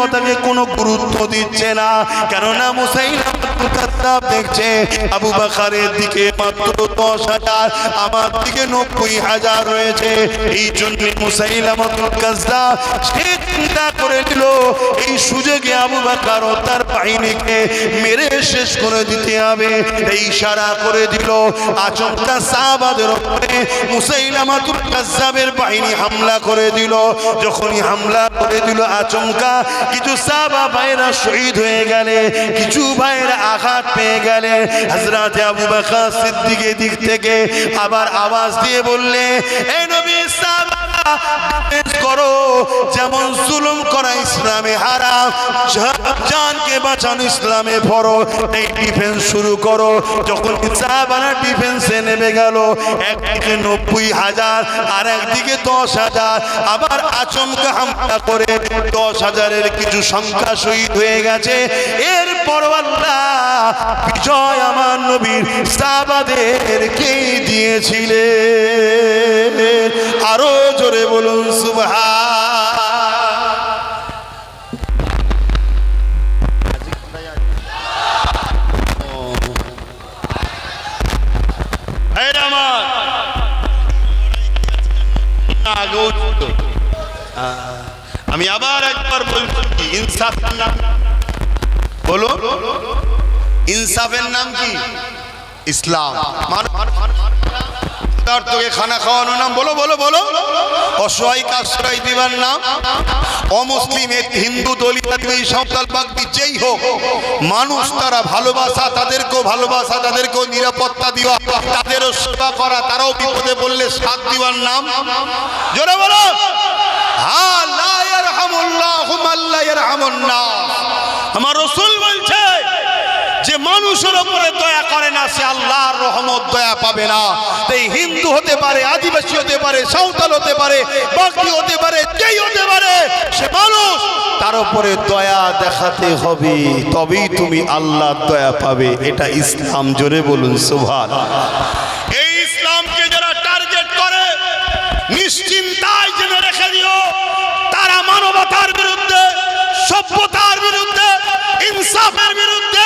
কথাকে কোনো গুরুত্ব দিচ্ছে না, কেননা মুসাইলামাতুল কাজ্জাব দেখছে আবু বকরের দিকে মাত্র 10,000, আমার দিকে 90,000 রয়েছে। এই জন্য মুসাইলামাতুল কাজ্জাব সে চিন্তা করে নিল এই সুযোগে আবু বকর ও তার বাহিনীকে মেরে শেষ করে দিতে হবে। এই ইশারা করে দিল। আচমকা সাহাবাদের উপরে মুসাইলামাতুল কাজ্জাবের বাহিনী হামলা করে দিল। যখনই হামলা করে দিল আচমকা কিছু সাহাবা ভাইরা শহীদ হয়ে গেলে, কিছু ভাইরা আঘাত পেয়ে গেলে। হযরত আবু বকর সিদ্দিকের দিক থেকে আবার আওয়াজ দিয়ে বললে, এ নবী সাহাবা করো, যেমন জুলুম করা ইসলামে হারাম, জানকে বাঁচানো ইসলামে ফরজ, এই ডিফেন্স শুরু করো। যখন সাহাবারা ডিফেন্সে নেমে গেল, একদিকে 90,000 আর একদিকে 10,000, আবার আচমকা হামলা করে 10,000-এর কিছু সংখ্যা শহীদ হয়ে গেছে। এরপর আল্লাহ বিজয় আমার নবীর সাহাবাদেরকে দিয়েছিলেন। আরো জোরে বলুন সুবহান। আমি আবার একবার বলছি, ইনসাফের নাম বলো, ইনসাফের নাম কি? ইসলাম। তোকে খানা খাওয়ানো নাম বলো বলো বলো। অসহায়কে আশ্রয় দিবার নাম। অমুসলিম হিন্দু দলিত সাঁওতাল বাগদি যেই হোক, মানুষ তারা ভালোবাসা, তাদেরকেও ভালোবাসা, তাদেরকেও নিরাপত্তা দেওয়া, তাদেরও সেবা করা, তারাও বিপদে বললে সাথ দিবার নাম। জোরে বলো। আমার রাসূল বলছে যে মানুষের উপরে দয়া করে না সে আল্লাহর রহমত দয়া পাবে না। তাই হিন্দু হতে পারে, আদিবাসী হতে পারে, সাঁওতাল হতে পারে, বাগদি হতে পারে, যেই হতে পারে, সে মানুষ, তার উপরে দয়া দেখাতে হবে, তবেই তুমি আল্লাহর দয়া পাবে। এটা ইসলাম। জোরে বলুন সুবহানাল্লাহ। এই ইসলামকে যারা টার্গেট করে নিশ্চিন্তায় জেনে রেখে দিও, তারা মানবতার বিরুদ্ধে, সভ্যতার বিরুদ্ধে, ইনসাফের বিরুদ্ধে,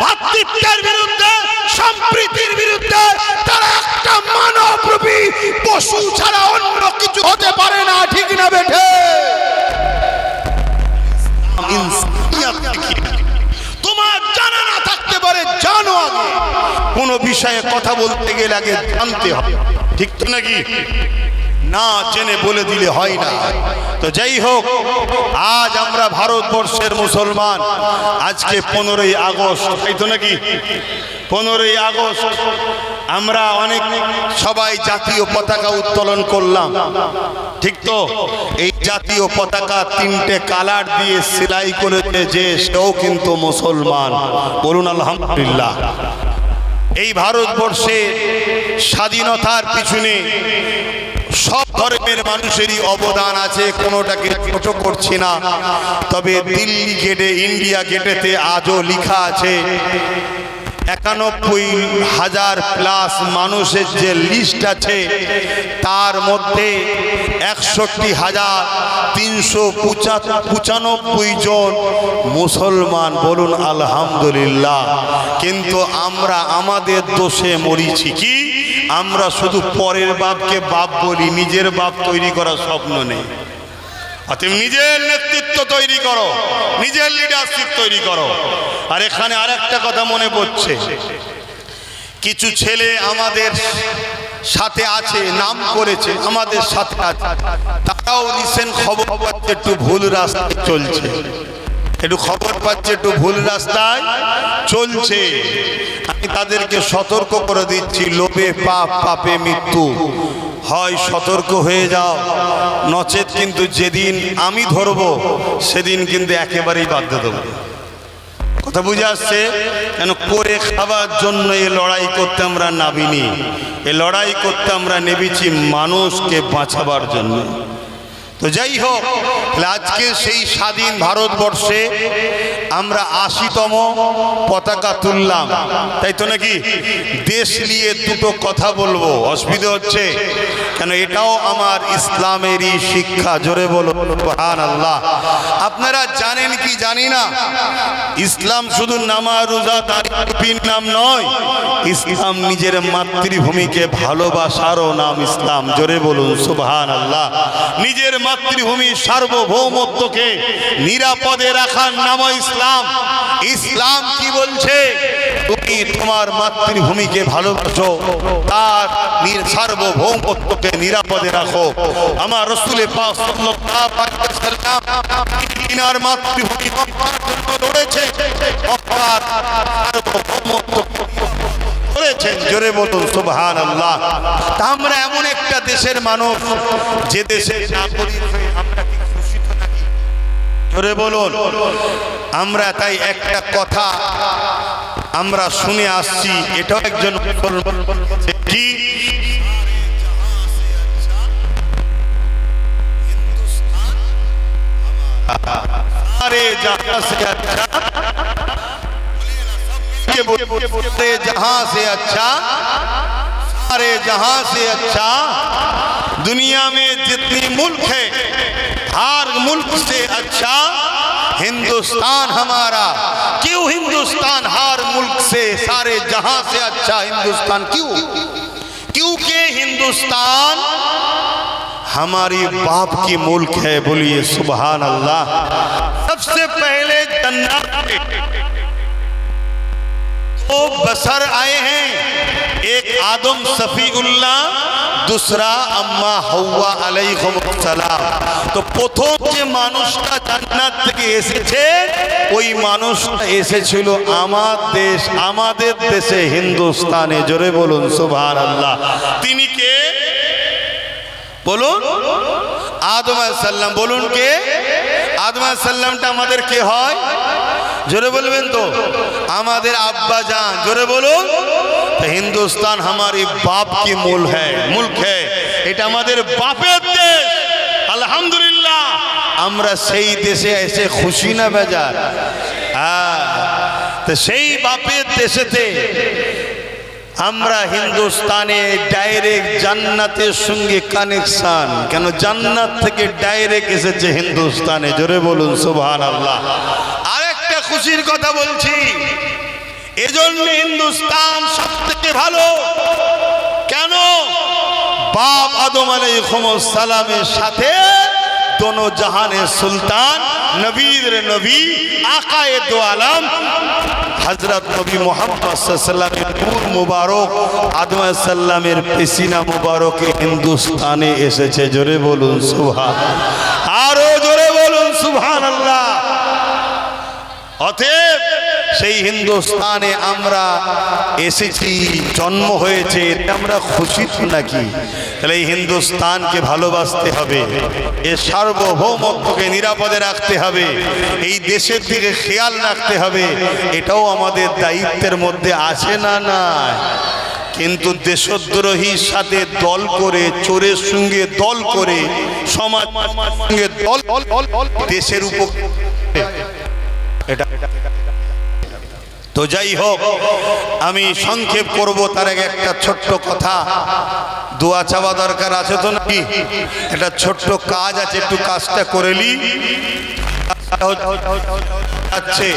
ভাতৃত্বের বিরুদ্ধে, সম্প্রীতির বিরুদ্ধে, তারা একটা মানবরূপী পশু ছাড়া অন্য কিছু হতে পারে না। ঠিক না বেঠে? তোমার জানা না থাকতে পারে, জানো আগে। কোন বিষয়ে কথা বলতে গেলে আগে জানতে হবে, ঠিক তো নাকি? না জেনে বলে দিলে হয় না। তো যাই হোক, আজ আমরা ভারতবর্ষের মুসলমান, আজকে 15ই আগস্ট, তাই তো নাকি? 15ই আগস্ট আমরা অনেক সবাই জাতীয় পতাকা উত্তোলন করলাম, ঠিক তো? এই জাতীয় পতাকা 3টে কালার দিয়ে সেলাই করেছে যে, সেও কিন্তু মুসলমান। বলুন আলহামদুলিল্লাহ। এই ভারতবর্ষে স্বাধীনতার পিছনে সব ধর্মের মানুষেরই অবদান আছে, কোনোটাকে ছোট করছি না। তবে দিল্লি গেটে, ইন্ডিয়া গেটেতে আজও লেখা আছে 91,000 প্লাস মানুষের যে লিস্ট আছে, তার মধ্যে 61,395 জন মুসলমান। বলুন আলহামদুলিল্লাহ। কিন্তু আমরা আমাদের দোষে মরিছি। কি? আমরা শুধু পরের বাপকে বাপ বলি, নিজের বাপ তৈরি করার স্বপ্ন নেই। তুমি নিজের নেতৃত্ব তৈরি করো, নিজের লিডারশিপ তৈরি করো। আর এখানে আরেকটা কথা মনে পড়ছে, কিছু ছেলে আমাদের সাথে আছে, নাম করেছে, আমাদের সাথে আছে, তারাও রিসেন্ট খবর পাচ্ছে একটু ভুল রাস্তায় চলছে, একটু খবর পাচ্ছে একটু ভুল রাস্তায় চলছে। আমি তাদেরকে সতর্ক করে দিচ্ছি, লোভে পাপ, পাপে মৃত্যু। হয় সতর্ক হয়ে যাও, নচেত কিন্তু যেদিন আমি ধরবো সেদিন কিন্তু একেবারেই বাধ্য দেবো। কথা বুঝে আসছে? কেন করে খাবার জন্য এ লড়াই করতে আমরা নামিনি, এ লড়াই করতে আমরা নেমেছি মানুষকে বাঁচাবার জন্য। তো যাই হোক, তাহলে আজকে সেই স্বাধীন ভারতবর্ষে আমরা ৮০তম পতাকা তুললাম, তাই তো নাকি? দেশ নিয়ে দুটো কথা বলবো, অসুবিধা হচ্ছে কেন? এটাও আমার ইসলামেরই শিক্ষা। জোরে বলো সুবহানাল্লাহ। আপনারা জানেন কি জানি না, ইসলাম শুধু নামাজ রোজা দাড়ির নাম নয়, ইসলাম নিজের মাতৃভূমিকে ভালোবাসারও নাম ইসলাম। জোরে বলুন সুবহানাল্লাহ। নিজের মাতৃভূমির সার্বভৌমত্বকে নিরাপদে রাখার নাম ইসলাম। ইসলাম কি বলছে? তুমি তোমার মাতৃভূমিকে ভালোবাসো, তার সার্বভৌমত্বকে নিরাপদে রাখো। আমার রাসূল পাক সাল্লাল্লাহু আলাইহি ওয়াসাল্লাম তিনার মাতৃভূমি মক্কার জন্য লড়েছে, মক্কার সার্বভৌমত্ব করেছেন। জোরে বলুন সুবহানাল্লাহ। তা আমরা এমন একটা দেশের মানুষ, যে দেশের নাগরিক হয়ে আমরা কি খুশি তো নাকি? জোরে বলুন। আমরা তাই একটা কথা আমরা শুনে আসছি, এটাও একজন কি सारे जहां से अच्छा, जहां से अच्छा, सारे जहां से अच्छा, दुनिया में जितनी मुल्क है हर मुल्क से अच्छा हिंदुस्तान हमारा। क्यों हिंदुस्तान हर मुल्क से सारे जहां से अच्छा हिंदुस्तान? क्यों? क्योंकि हिंदुस्तान हमारी बाप की मुल्क है। बोलिए सुभान अल्लाह। सबसे पहले जन्नत दो बशर आए हैं, एक आदम सफीउल्लाह, दूसरा अम्मा हव्वा अलैहिस्सलाम। तो প্রথম যে মানুষটা জান্নাত থেকে এসেছে, ওই মানুষটা এসেছিল আমাদের দেশে হিন্দুস্তানে। জোরে বলুন সুবহানাল্লাহ। তিনি কে? বলুন। আদম আলাইহিস সালাম। বলুন কে? আদম আলাইহিস সালামটা আমাদের কে হয়? জোরে বলবেন তো? আমাদের আব্বা জান। জোরে বলুন। তো হিন্দুস্তান हमारी बाप की मुल्क है। এটা আমাদের বাপের দেশ। আলহামদুলিল্লাহ। আমরা সেই দেশে এসে খুশি না বেজার? হ্যাঁ। তো সেই বাপের দেশেতে আমরা হিন্দুস্তানে ডাইরেক্ট জান্নাতের সঙ্গে কানেকশন। কেন? জান্নাত থেকে ডাইরেক্ট এসেছে হিন্দুস্তানে। জোরে বলুন সুবহানাল্লাহ। আরেকটা খুশির কথা বলছি, এজন্য হিন্দুস্তান সবথেকে ভালো। কেন? বাপ আদম আলাইহিস সালামের সাথে दोनों जहाনের সুলতান, নবীর নবী, আকায়ে দো আলম হযরত নবী মুহাম্মদ সাল্লাল্লাহু আলাইহি ওয়াসাল্লামের নূর মুবারক আদম আলাইহিস সালামের পেশিনা মুবারকে হিন্দুস্তানে এসেছে। জোরে বলুন সুবহান। আরো জোরে বলুন সুবহানাল্লাহ। অতএব সেই হিন্দুস্তানে আমরা এসেছি, জন্ম হয়েছে, এটা আমরা খুশি তো নাকি? তাহলে এই হিন্দুস্তানকে ভালোবাসতে হবে, এর সার্বভৌমত্বকে নিরাপদে রাখতে হবে, এই দেশের দিকে খেয়াল রাখতে হবে। এটাও আমাদের দায়িত্বের মধ্যে আছে না? না। কিন্তু দেশদ্রোহীর সাথে দল করে, চোরের সঙ্গে দল করে, সমাজ সঙ্গে দল দেশের উপর এটা। তো যাই হোক, আমি সংক্ষেপ করব। তার আগে একটা ছোট্ট কথা, দোয়া চাওয়া দরকার আছে তো নাকি? একটা ছোট্ট কাজ আছে, একটু কাজটা করে নি। যাচ্ছে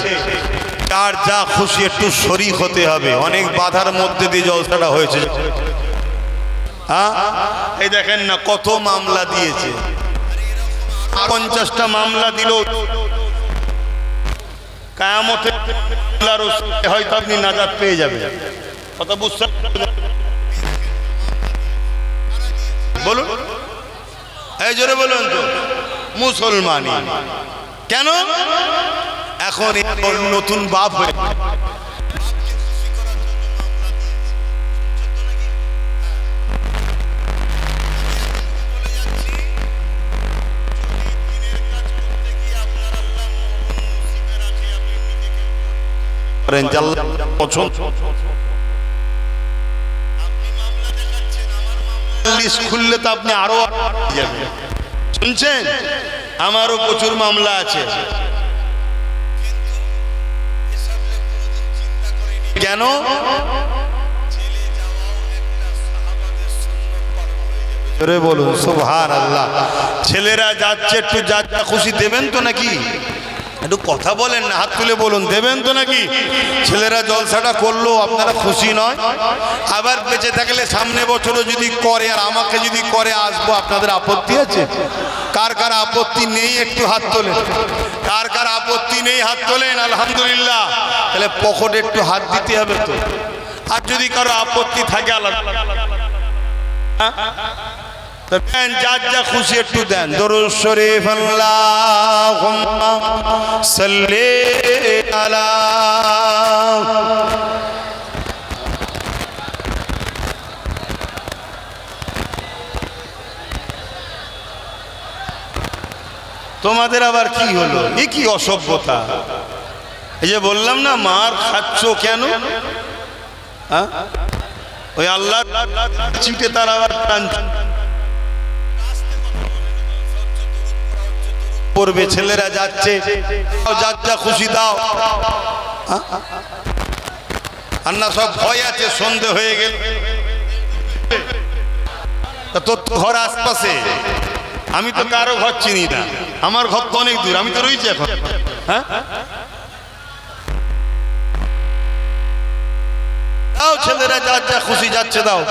যার যা খুশি একটু শরীক হতে হবে। অনেক বাধার মধ্যে দিয়ে জলসাটা হয়েছে। হ্যাঁ, এই দেখেন না কত মামলা দিয়েছে। 50টা মামলা দিল। কিয়ামতে হয়তো আপনি নাজাত পেয়ে যাবেন। কথা বুঝতে বলুন। এই জোরে বলুন তো। মুসলমানি কেন? এখন নতুন বাপ হয়ে খুললে তো আপনি আরো যাবেন। শুনছেন? আমারও প্রচুর মামলা আছে। কেন? জোরে বলুন সুবহানাল্লাহ। ছেলেরা যাচ্ছে, একটু যা যা খুশি দেবেন তো নাকি? একটু কথা বলেন না, হাত তুলে বলুন দেবেন তো নাকি? ছেলেরা জলসাটা করলো, আপনারা খুশি নয়? আবার বেঁচে থাকলে সামনে বছরও যদি করে আর আমাকে যদি করে আসবো, আপনাদের আপত্তি আছে? কার কার আপত্তি নেই একটু হাত তোলেন। কার কার আপত্তি নেই হাত তোলেন। আলহামদুলিল্লাহ। তাহলে পকেটে একটু হাত দিতে হবে তো। আর যদি কারো আপত্তি থাকে আলাদা, দেন যার যা খুশি একটু দেন। দরুদ শরীফ আল্লাহুম্মা সাল্লি আলা। তোমাদের আবার কি হলো? এ কি অসভ্যতা! এই যে বললাম না, মার খাচ্ছ কেন? হ্যাঁ, ওই আল্লাহ চিটে তার আবার পড়বে। ছেলেরা যাচ্ছে, যার যা খুশি দাও। আর না সব ভয় আছে, সন্ধে হয়ে গেল। তোর তো ঘর আশপাশে, আমি তো কারো ঘর চিনি না। আমার ঘর তো অনেক দূর, আমি তো রয়েছি এখন। হ্যাঁ, দাও ছেলেরা যার যা খুশি যাচ্ছে দাও।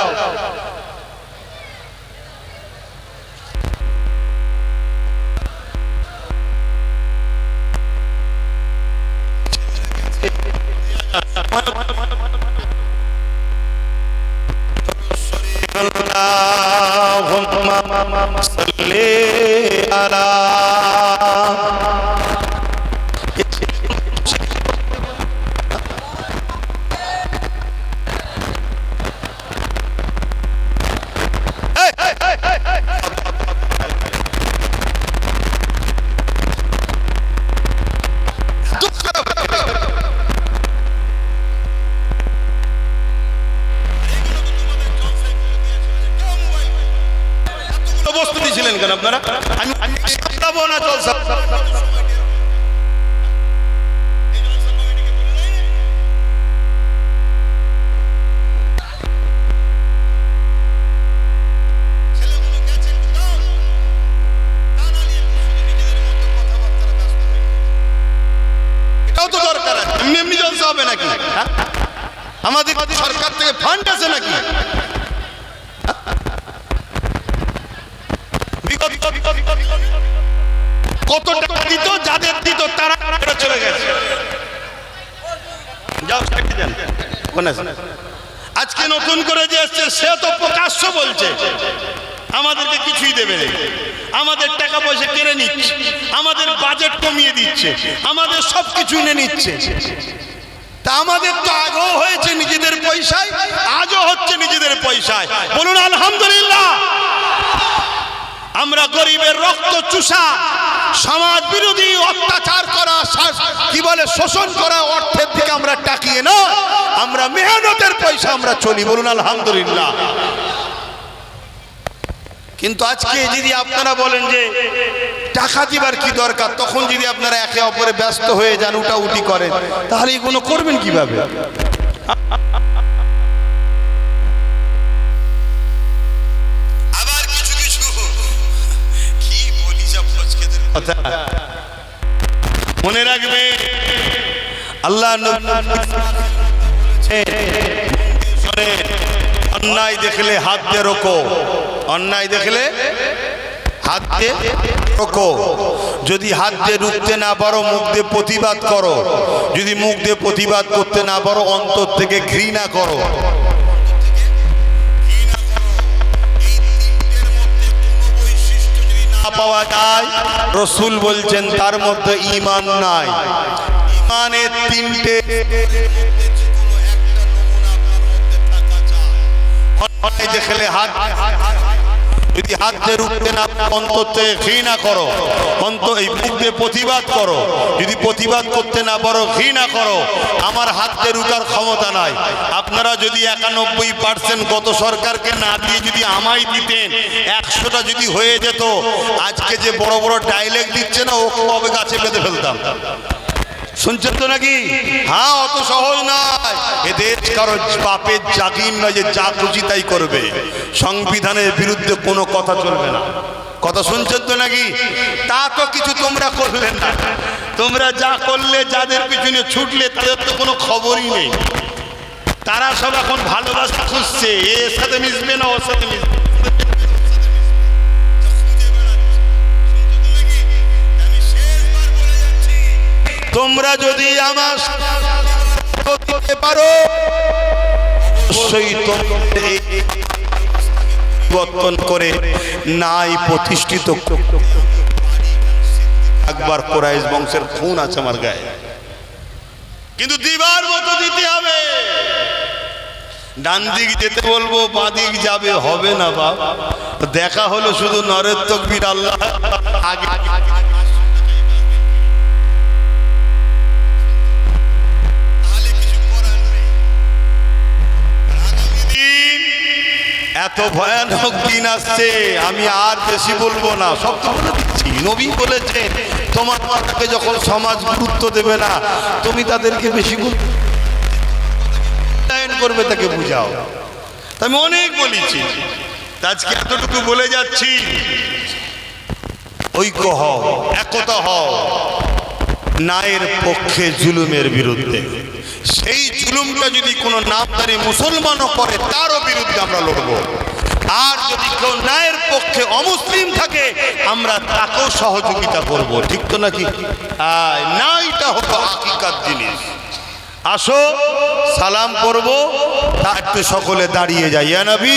আল্লাহুম্মা সাল্লি আলা। বস্তু দিয়েছিলেন কেন আপনারা? আমি সামলাবো না জলসা। এটাও তো দরকার আছে। এমনি এমনি জলসা হবে নাকি? আমাদের সরকার থেকে ফান্ড আছে নাকি? কত টাকা দিত, যাদের দিত তারা চলে গেছে। আজকে নতুন করে যে এসছে সে তো প্রকাশ্য বলছে আমাদেরকে কিছুই দেবে না, আমাদের টাকা পয়সা কেড়ে নিচ্ছে, আমাদের বাজেট কমিয়ে দিচ্ছে, আমাদের সবকিছু নিয়ে নিচ্ছে। তা আমাদের তো আগেও হয়েছে নিজেদের পয়সায়, আজও হচ্ছে নিজেদের পয়সায়। বলুন আলহামদুলিল্লাহ। আমরা গরিবের রক্ত চুষা, সমাজ বিরোধী অত্যাচার করা, কি বলে শোষণ করা অর্থের দিকে আমরা তাকিয়ে না, আমরা মেহনতের পয়সা আমরা চলি। বলুন আলহামদুলিল্লাহ। কিন্তু আজকে যদি আপনারা বলেন যে টাকা দিবার কি দরকার, তখন যদি আপনারা একে অপরে ব্যস্ত হয়ে যান, উঠাউঠি করেন, তাহলে এগুলো করবেন কিভাবে? মনে রাখবে আল্লাহ অন্যায় দেখলে হাত দিয়ে রোকো, অন্যায় দেখলে হাত দিয়ে রোকো। যদি হাত দিয়ে রুখতে না পারো মুখ দিয়ে প্রতিবাদ করো, যদি মুখ দিয়ে প্রতিবাদ করতে না পারো অন্তর থেকে ঘৃণা করো। পাওয়া যায়, রসুল বলছেন তার মধ্যে ঈমান নাই। ঈমানের তিনটে দেখলে হাত, যদি হাত দিয়ে রুখতে না অন্তর থেকে ঘৃণা করো, এই মুখ দিয়ে প্রতিবাদ করো, যদি প্রতিবাদ করতে না পারো ঘৃণা করো। আমার হাত দিয়ে রুখার ক্ষমতা নাই। আপনারা যদি 91% গত সরকারকে না দিয়ে যদি আমায় দিতেন, 100টা যদি হয়ে যেত, আজকে যে বড় বড় ডায়লগ দিচ্ছে না, ও কবে গাছে বেঁধে ফেলতাম। শুনছেন তো নাকি? হ্যাঁ, অত সহজ নয়। এদের কারো বাপের জাগির নয় যে যা খুশি তাই করবে। সংবিধানের বিরুদ্ধে কোনো কথা চলবে না। কথা শুনছেন তো নাকি? তা তো কিছু তোমরা করলেন না। তোমরা যা করলে, যাদের পিছনে ছুটলে, তাদের তো কোনো খবরই নেই। তারা সব এখন ভালোবাসা খুঁজছে, এর সাথে মিশবে না ওর সাথে মিশবে। তোমরা যদি আমার করতে পারো, অবশ্যই পরিবর্তন করে নাই প্রতিষ্ঠিত। একবার কুরাইশ বংশের খুন আছে আমার গায়ে, কিন্তু দিবার মতো দিতে হবে। ডান দিক যেতে বলবো, বাঁ দিক যাবে, হবে না বাবা। দেখা হলো শুধু নরের তকবীর, আল্লাহ আগে এত ভয়ানক দিন আসছে, আমি আর বেশি বলবো না, সব তো বলে দিচ্ছি। নবী বলেছেন, তোমার মাকে যখন সমাজ গুরুত্ব দেবে না, তুমি তাদেরকে বেশি করবে, তাকে বুঝাও। আমি অনেক বলেছি, আজকে এতটুকু বলে যাচ্ছি, ঐক্য হও, একতা হও, ন্যায়ের পক্ষে জুলুমের বিরুদ্ধে। সেই জুলুমটা যদি কোনো নামদারি মুসলমানও করে, তারও বিরুদ্ধে আমরা লড়ব। আর যদি কেউ ন্যায়ের পক্ষে অমুসলিম থাকে, আমরা তাকেও সহযোগিতা করব। ঠিক তো নাকি? ন্যায়টা হলো হাকিকাত জিনিস। আসো সালাম করব, তা একটু সকলে দাঁড়িয়ে যাই। ইয়া নবী